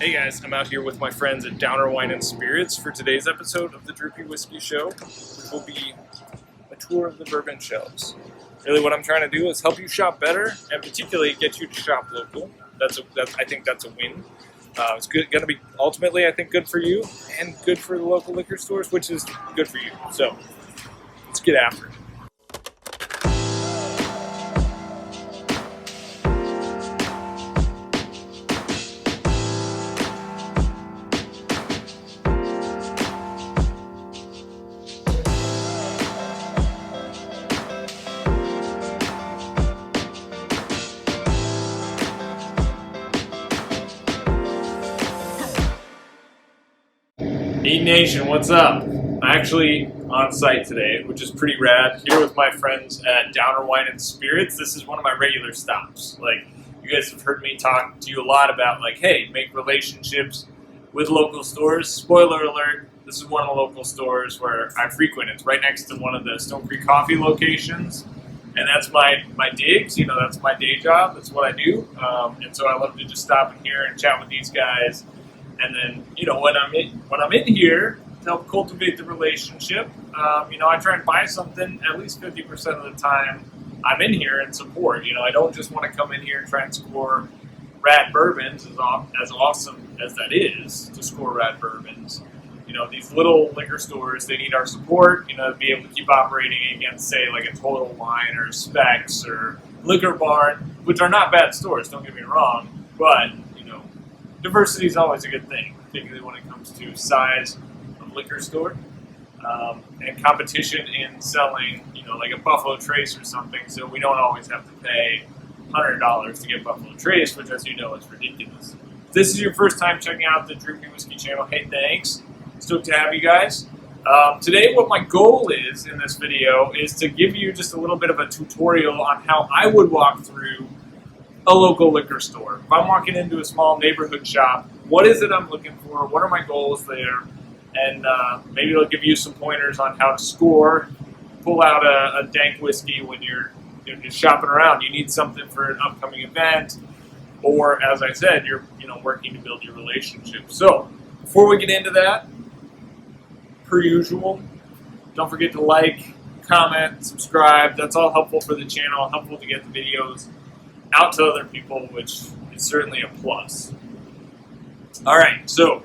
Hey guys, I'm out here with my friends at Downer Wine and Spirits for today's episode of the Droopy Whiskey Show, which will be a tour of the bourbon shelves. Really what I'm trying to do is help you shop better, and particularly get you to shop local. I think that's a win. It's going to be ultimately, I think, good for you and good for the local liquor stores, which is good for you. So let's get after it. E Nation, what's up? I'm actually on site today, which is pretty rad, here with my friends at Downer Wine and Spirits. This is one of my regular stops. Like, you guys have heard me talk to you a lot about, like, hey, make relationships with local stores. Spoiler alert, this is one of the local stores where I frequent. It's right next to one of the Stone Creek Coffee locations, and that's my digs. You know, that's my day job. That's what I do, and so I love to just stop in here and chat with these guys. And then, you know, when I'm in here to help cultivate the relationship, you know, I try and buy something at least 50% of the time I'm in here and support. You know, I don't just want to come in here and try and score rad bourbons, as awesome as that is to score rad bourbons. You know, these little liquor stores, they need our support, you know, to be able to keep operating against, say, like a Total Wine or Specs or Liquor Barn, which are not bad stores, don't get me wrong, but diversity is always a good thing, particularly when it comes to size of liquor store and competition in selling, you know, like a Buffalo Trace or something. So we don't always have to pay $100 to get Buffalo Trace, which, as you know, is ridiculous. If this is your first time checking out the Droopy Whiskey channel, hey, thanks. Stoked to have you guys. Today, what my goal is in this video is to give you just a little bit of a tutorial on how I would walk through a local liquor store. If I'm walking into a small neighborhood shop, what is it I'm looking for? What are my goals there? And maybe it'll give you some pointers on how to score, pull out a dank whiskey when you're just shopping around. You need something for an upcoming event, or as I said, you're working to build your relationship. So before we get into that, per usual, don't forget to like, comment, subscribe. That's all helpful for the channel, helpful to get the videos out to other people, which is certainly a plus. All right, so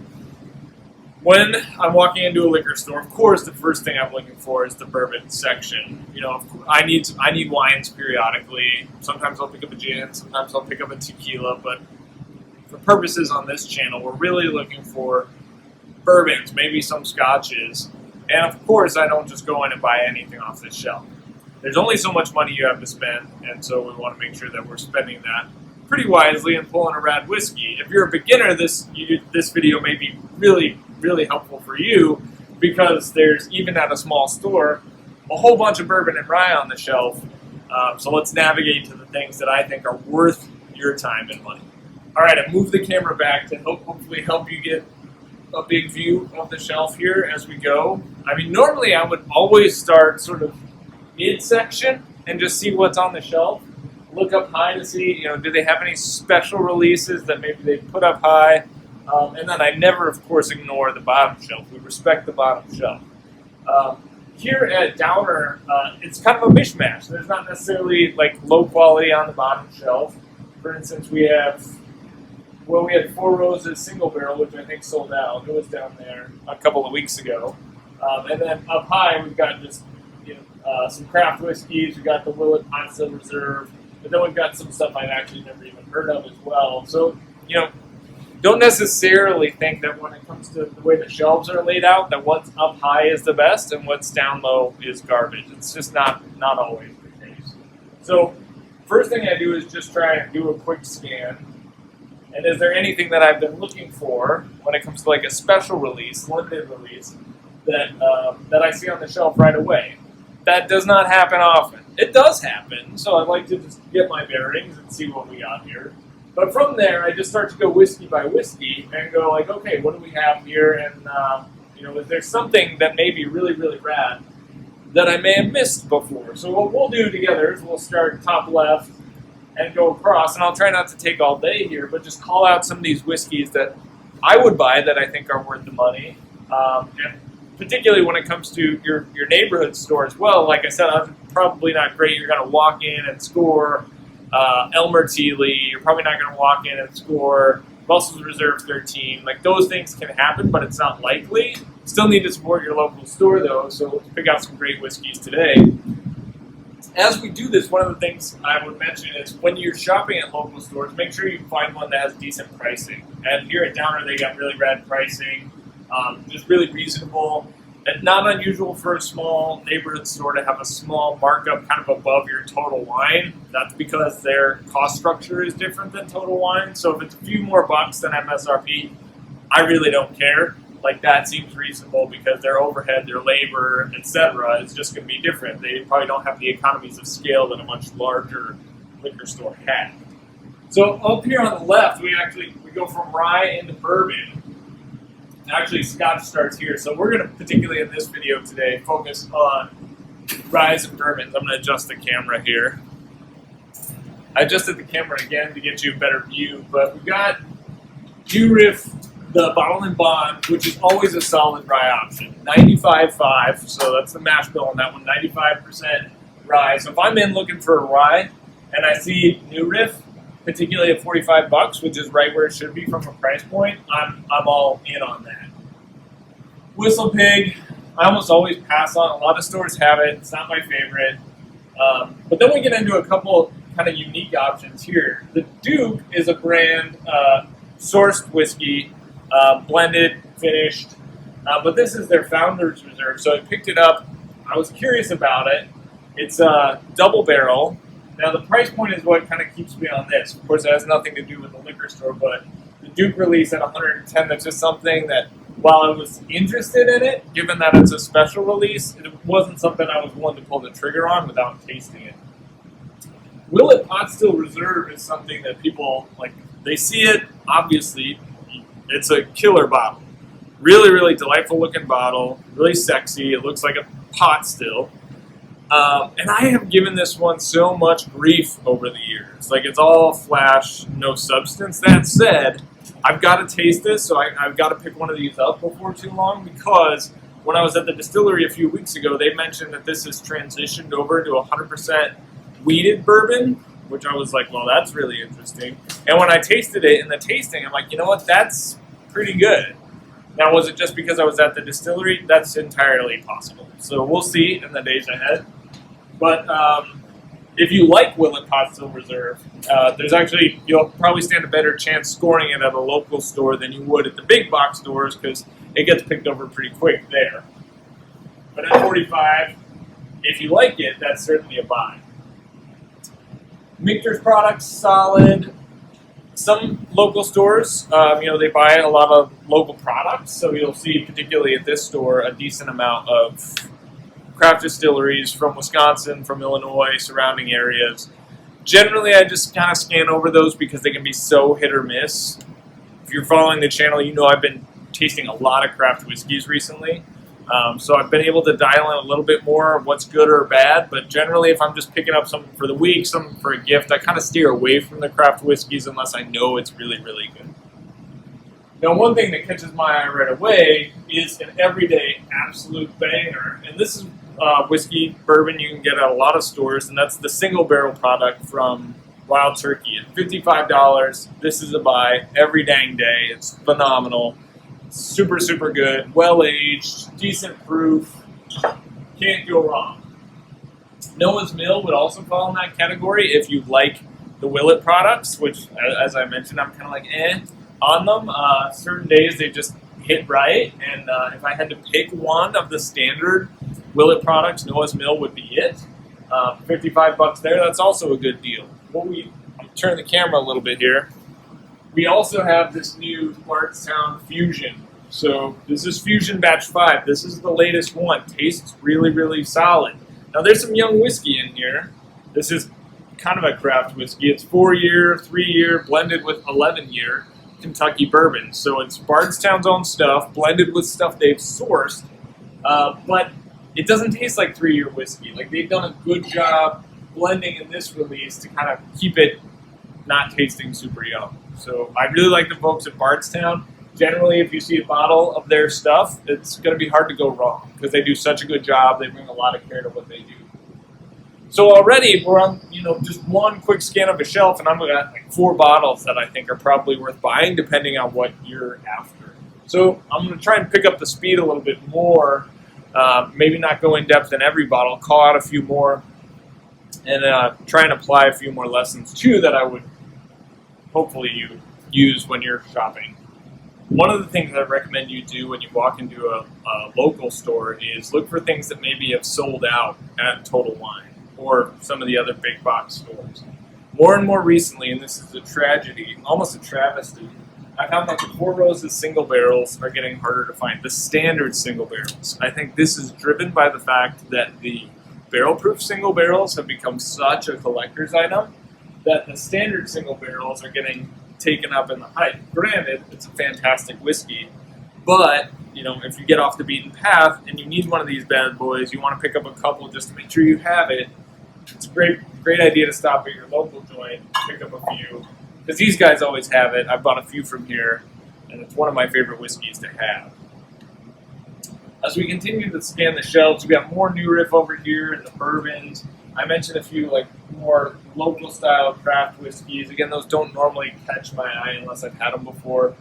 when I'm walking into a liquor store, of course, the first thing I'm looking for is the bourbon section. You know, I need wines periodically. Sometimes I'll pick up a gin, sometimes I'll pick up a tequila, but for purposes on this channel, we're really looking for bourbons, maybe some scotches, and of course, I don't just go in and buy anything off the shelf. There's only so much money you have to spend, and so we want to make sure that we're spending that pretty wisely and pulling a rad whiskey. If you're a beginner, this video may be really, really helpful for you, because there's, even at a small store, a whole bunch of bourbon and rye on the shelf. So let's navigate to the things that I think are worth your time and money. All right, I moved the camera back to hopefully help you get a big view of the shelf here as we go. I mean, normally I would always start sort of mid-section and just see what's on the shelf. Look up high to see, do they have any special releases that maybe they put up high? And then I never, of course, ignore the bottom shelf. We respect the bottom shelf. Here at Downer, it's kind of a mishmash. There's not necessarily like low quality on the bottom shelf. For instance, we had 4 Roses single barrel, which I think sold out. It was down there a couple of weeks ago. And then up high, we've got just some craft whiskeys. We got the Willet Pine Reserve, but then we've got some stuff I've actually never even heard of as well. So, don't necessarily think that when it comes to the way the shelves are laid out, that what's up high is the best and what's down low is garbage. It's just not always the case. So, first thing I do is just try and do a quick scan. And is there anything that I've been looking for when it comes to like a special release, limited release, that I see on the shelf right away? That does not happen often. It does happen, so I like to just get my bearings and see what we got here. But from there, I just start to go whiskey by whiskey and go like, okay, what do we have here? And if there's something that may be really, really rad that I may have missed before. So what we'll do together is we'll start top left and go across. And I'll try not to take all day here, but just call out some of these whiskeys that I would buy that I think are worth the money. And particularly when it comes to your neighborhood store as well. Like I said, I'm probably not great. You're going to walk in and score Elmer Thiele. You're probably not going to walk in and score Russell's Reserve 13. Like, those things can happen, but it's not likely. Still need to support your local store, though, so let's pick out some great whiskeys today. As we do this, one of the things I would mention is when you're shopping at local stores, make sure you find one that has decent pricing. And here at Downer, they got really rad pricing. Just really reasonable, and not unusual for a small neighborhood store to have a small markup kind of above your Total Wine. That's because their cost structure is different than Total Wine. So if it's a few more bucks than MSRP, I really don't care. Like, that seems reasonable because their overhead, their labor, etc. is just going to be different. They probably don't have the economies of scale that a much larger liquor store has. So up here on the left, we go from rye into bourbon. Actually, Scotch starts here, so we're going to, particularly in this video today, focus on rye and bourbons. I'm going to adjust the camera here. I adjusted the camera again to get you a better view, but we've got New Riff, the Bottle and Bond, which is always a solid rye option. 95.5, so that's the mash bill on that one, 95% rye. So if I'm in looking for a rye, and I see New Riff, particularly at $45, which is right where it should be from a price point, I'm all in on that. Whistle Pig, I almost always pass on. A lot of stores have it. It's not my favorite. But then we get into a couple kind of unique options here. The Duke is a brand sourced whiskey, blended, finished, but this is their Founder's Reserve, so I picked it up. I was curious about it. It's a double barrel. Now, the price point is what kind of keeps me on this. Of course, it has nothing to do with the liquor store, but the Duke release at 110, that's just something that, while I was interested in it, given that it's a special release, it wasn't something I was willing to pull the trigger on without tasting it. Willet Pot Still Reserve is something that people, like, they see it, obviously, it's a killer bottle. Really, really delightful looking bottle, really sexy, it looks like a pot still. And I have given this one so much grief over the years. Like, it's all flash, no substance. That said, I've got to taste this, so I've got to pick one of these up before too long, because when I was at the distillery a few weeks ago, they mentioned that this has transitioned over to 100% wheated bourbon, which I was like, well, that's really interesting. And when I tasted it in the tasting, I'm like, you know what, that's pretty good. Now, was it just because I was at the distillery? That's entirely possible. So we'll see in the days ahead. But if you like Willet Pot Still Reserve, you'll probably stand a better chance scoring it at a local store than you would at the big box stores, because it gets picked over pretty quick there. But at 45, if you like it, that's certainly a buy. Michter's products, solid. Some local stores, they buy a lot of local products, so you'll see, particularly at this store, a decent amount of craft distilleries from Wisconsin, from Illinois, surrounding areas. Generally, I just kind of scan over those because they can be so hit or miss. If you're following the channel, you know I've been tasting a lot of craft whiskeys recently. So I've been able to dial in a little bit more of what's good or bad, but generally if I'm just picking up something for the week, something for a gift, I kind of steer away from the craft whiskeys unless I know it's really, really good. Now, one thing that catches my eye right away is an everyday absolute banger, and this is whiskey, bourbon you can get at a lot of stores, and that's the single barrel product from Wild Turkey. At $55, this is a buy every dang day. It's phenomenal. Super, super good, well-aged, decent proof, can't go wrong. Noah's Mill would also fall in that category if you like the Willet products, which, as I mentioned, I'm kind of like, on them. Certain days they just hit right, and if I had to pick one of the standard Willet products, Noah's Mill would be it. $55 there, that's also a good deal. I'll turn the camera a little bit here. We also have this new Bardstown Fusion. So this is Fusion Batch 5. This is the latest one. Tastes really, really solid. Now there's some young whiskey in here. This is kind of a craft whiskey. It's 4-year, 3-year, blended with 11-year Kentucky bourbon. So it's Bardstown's own stuff, blended with stuff they've sourced. But it doesn't taste like 3-year whiskey. Like, they've done a good job blending in this release to kind of keep it not tasting super young. So I really like the folks at Bardstown. generally, if you see a bottle of their stuff, it's going to be hard to go wrong because they do such a good job. They bring a lot of care to what they do. So already we're on, just one quick scan of a shelf, and I'm got like 4 bottles that I think are probably worth buying, depending on what you're after. So I'm going to try and pick up the speed a little bit more. Maybe not go in depth in every bottle, call out a few more, and try and apply a few more lessons too that I would hopefully you use when you're shopping. One of the things I recommend you do when you walk into a local store is look for things that maybe have sold out at Total Wine or some of the other big box stores. More and more recently, and this is a tragedy, almost a travesty, I found that the Four Roses single barrels are getting harder to find. The standard single barrels. I think this is driven by the fact that the barrel-proof single barrels have become such a collector's item that the standard single barrels are getting taken up in the hype. Granted, it's a fantastic whiskey, but if you get off the beaten path and you need one of these bad boys, you want to pick up a couple just to make sure you have it. It's a great idea to stop at your local joint, pick up a few, because these guys always have it. I've bought a few from here, and it's one of my favorite whiskeys to have. As we continue to scan the shelves, we got more New Riff over here and the bourbons. I mentioned a few more local style craft whiskeys. Again, those don't normally catch my eye unless I've had them before.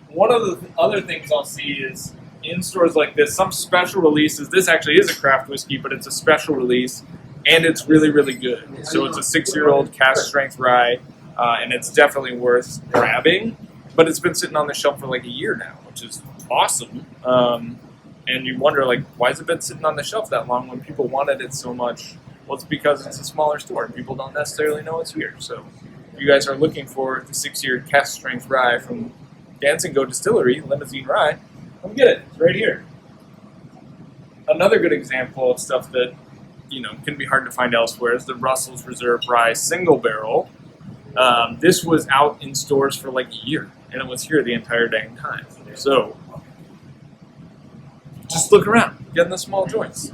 One of the other things I'll see is in stores like this, some special releases. This actually is a craft whiskey, but it's a special release, and it's really, really good. So it's a 6-year-old cask strength rye, and it's definitely worth grabbing. But it's been sitting on the shelf for a year now, which is awesome. And you wonder, why has it been sitting on the shelf that long when people wanted it so much? Well, it's because it's a smaller store and people don't necessarily know it's here. So if you guys are looking for the 6-year cask strength rye from Dance and Go Distillery, Limousine Rye, come get it. It's right here. Another good example of stuff that can be hard to find elsewhere is the Russell's Reserve Rye single barrel. This was out in stores for a year, and it was here the entire dang time. So just look around, get in the small joints.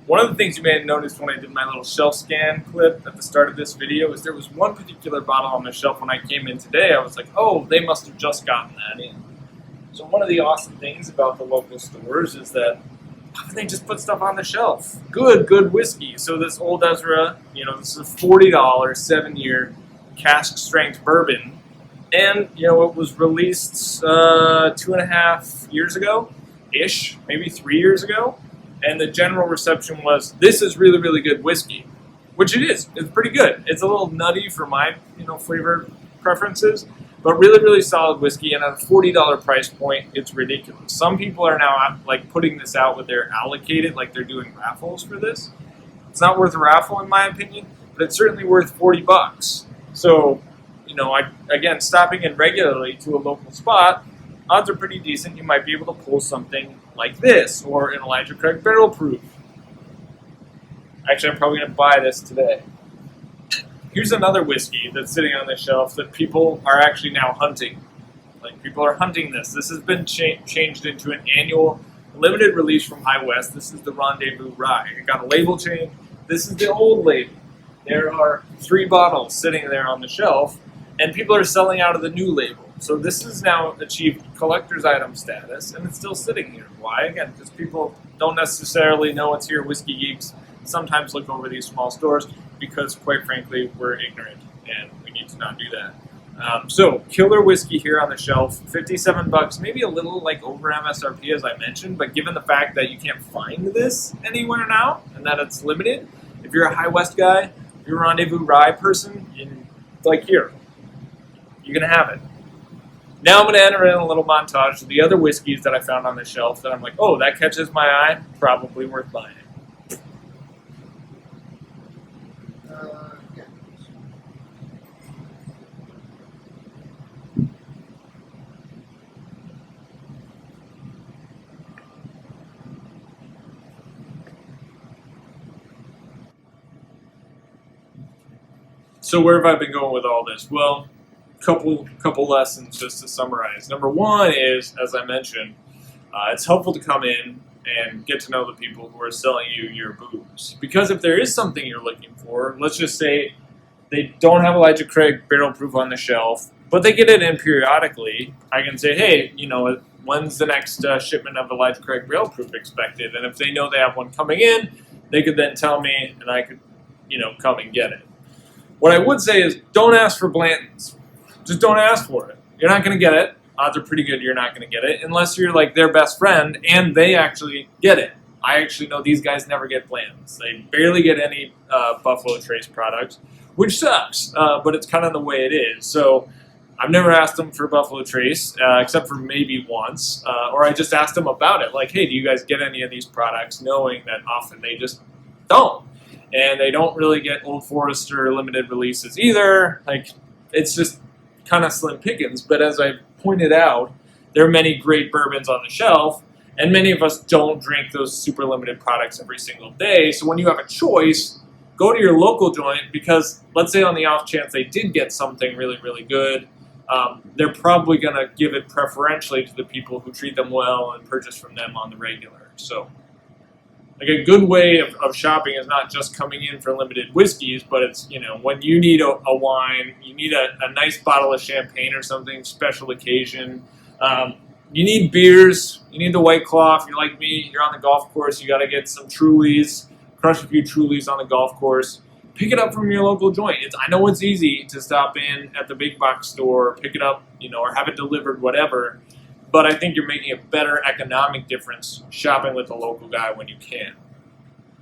One of the things you may have noticed when I did my little shelf scan clip at the start of this video is there was one particular bottle on the shelf when I came in today. I was like, oh, they must have just gotten that in. So one of the awesome things about the local stores is that they just put stuff on the shelf. Good whiskey. So this Old Ezra, this is a $40 7-year cask strength bourbon. And, it was released 2.5 years ago-ish, maybe 3 years ago. And the general reception was, this is really, really good whiskey. Which it is. It's pretty good. It's a little nutty for my, flavor preferences. But really, really solid whiskey. And at a $40 price point, it's ridiculous. Some people are now, putting this out with their allocated, they're doing raffles for this. It's not worth a raffle, in my opinion. But it's certainly worth $40. So, stopping in regularly to a local spot, odds are pretty decent. You might be able to pull something like this, or an Elijah Craig barrel proof. Actually, I'm probably going to buy this today. Here's another whiskey that's sitting on the shelf that people are actually now hunting. People are hunting this. This has been changed into an annual limited release from High West. This is the Rendezvous Rye. It got a label change. This is the old label. There are 3 bottles sitting there on the shelf, and people are selling out of the new label. So this has now achieved collector's item status, and it's still sitting here. Why? Again, because people don't necessarily know it's here. Whiskey geeks sometimes look over these small stores because, quite frankly, we're ignorant, and we need to not do that. So, killer whiskey here on the shelf, $57, maybe a little over MSRP as I mentioned, but given the fact that you can't find this anywhere now, and that it's limited, if you're a High West guy, if you're a Rendezvous Rye person, here, you're going to have it. Now I'm going to enter in a little montage of the other whiskeys that I found on the shelf that I'm like, oh, that catches my eye, probably worth buying. So where have I been going with all this? Well, couple lessons just to summarize. Number one is, as I mentioned, it's helpful to come in and get to know the people who are selling you your booze. Because if there is something you're looking for, let's just say they don't have Elijah Craig barrel proof on the shelf, but they get it in periodically, I can say, hey, when's the next shipment of the Life Correct Rail Proof expected? And if they know they have one coming in, they could then tell me, and I could, come and get it. What I would say is don't ask for Blanton's. Just don't ask for it. You're not going to get it. Odds are pretty good you're not going to get it unless you're like their best friend and they actually get it. I actually know these guys never get Blanton's. They barely get any Buffalo Trace products, which sucks, but it's kind of the way it is. So I've never asked them for Buffalo Trace, except for maybe once, or I just asked them about it. Like, hey, do you guys get any of these products? Knowing that often they just don't. And they don't really get Old Forester limited releases either. Like, it's just kind of slim pickings. But as I pointed out, there are many great bourbons on the shelf, and many of us don't drink those super limited products every single day. So when you have a choice, go to your local joint, because let's say on the off chance they did get something really, really good, they're probably going to give it preferentially to the people who treat them well and purchase from them on the regular. So like a good way of shopping is not just coming in for limited whiskeys, but it's, when you need a wine, you need a nice bottle of champagne or something, special occasion. You need beers, you need the White Claw. If you're like me, you're on the golf course, you got to get some Trulies, crush a few Trulies on the golf course. Pick it up from your local joint. I know it's easy to stop in at the big box store, pick it up, or have it delivered, whatever. But I think you're making a better economic difference shopping with a local guy when you can.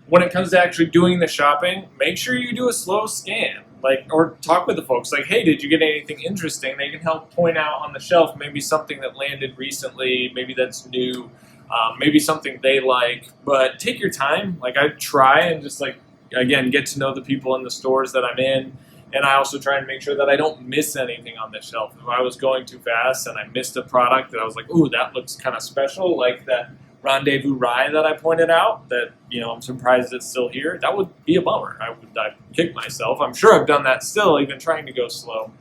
When it comes to actually doing the shopping, make sure you do a slow scan, or talk with the folks. Like, hey, did you get anything interesting? They can help point out on the shelf maybe something that landed recently, maybe that's new, maybe something they like. But take your time. Like, I try and just again, get to know the people in the stores that I'm in. And I also try and make sure that I don't miss anything on the shelf. If I was going too fast and I missed a product that I was like, ooh, that looks kind of special, like that Rendezvous Rye that I pointed out, that, I'm surprised it's still here, that would be a bummer. I'd kick myself. I'm sure I've done that still, even trying to go slow.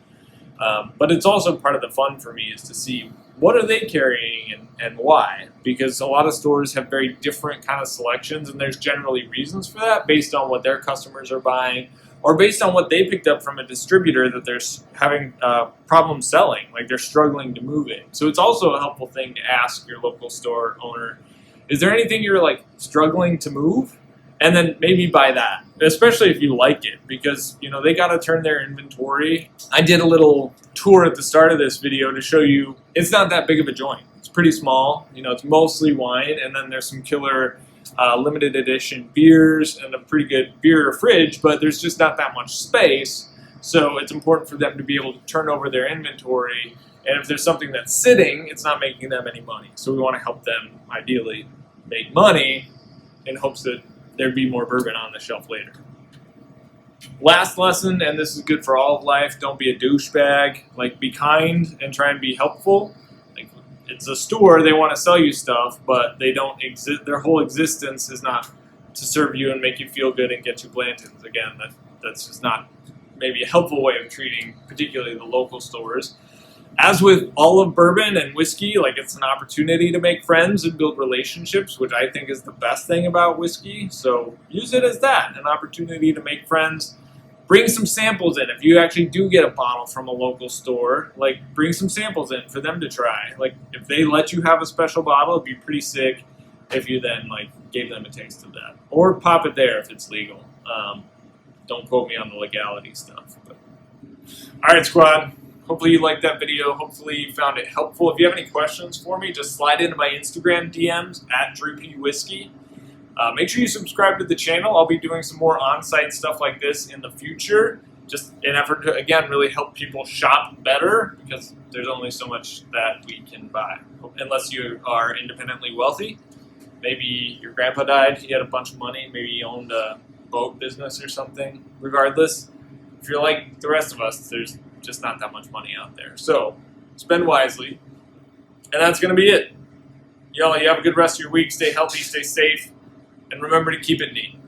But it's also part of the fun for me is to see what are they carrying and why. Because a lot of stores have very different kind of selections, and there's generally reasons for that based on what their customers are buying, or based on what they picked up from a distributor that they're having problems selling, like they're struggling to move it. So it's also a helpful thing to ask your local store owner, is there anything you're struggling to move? And then maybe buy that, especially if you like it, because they got to turn their inventory. I did a little tour at the start of this video to show you it's not that big of a joint. It's pretty small. It's mostly wine, and then there's some killer limited edition beers and a pretty good beer fridge, but there's just not that much space. So it's important for them to be able to turn over their inventory. And if there's something that's sitting, it's not making them any money. So we want to help them ideally make money in hopes that there'd be more bourbon on the shelf later. Last lesson, and this is good for all of life, don't be a douchebag. Be kind and try and be helpful. It's a store, they want to sell you stuff, but they don't exist. Their whole existence is not to serve you and make you feel good and get you Blanton's. Again, that's just not maybe a helpful way of treating particularly the local stores. As with all of bourbon and whiskey, it's an opportunity to make friends and build relationships, which I think is the best thing about whiskey. So use it as that, an opportunity to make friends. Bring some samples in. If you actually do get a bottle from a local store, bring some samples in for them to try. If they let you have a special bottle, it'd be pretty sick if you then gave them a taste of that. Or pop it there if it's legal. Don't quote me on the legality stuff. But. All right, squad. Hopefully you liked that video. Hopefully you found it helpful. If you have any questions for me, just slide into my Instagram DMs at DrewPWhiskey. Make sure you subscribe to the channel. I'll be doing some more on-site stuff like this in the future, just in effort to, again, really help people shop better, because there's only so much that we can buy. Unless you are independently wealthy. Maybe your grandpa died, he had a bunch of money, maybe he owned a boat business or something. Regardless, if you're like the rest of us, there's just not that much money out there. So, spend wisely. And that's going to be it. Y'all, you have a good rest of your week. Stay healthy, stay safe. And remember to keep it neat.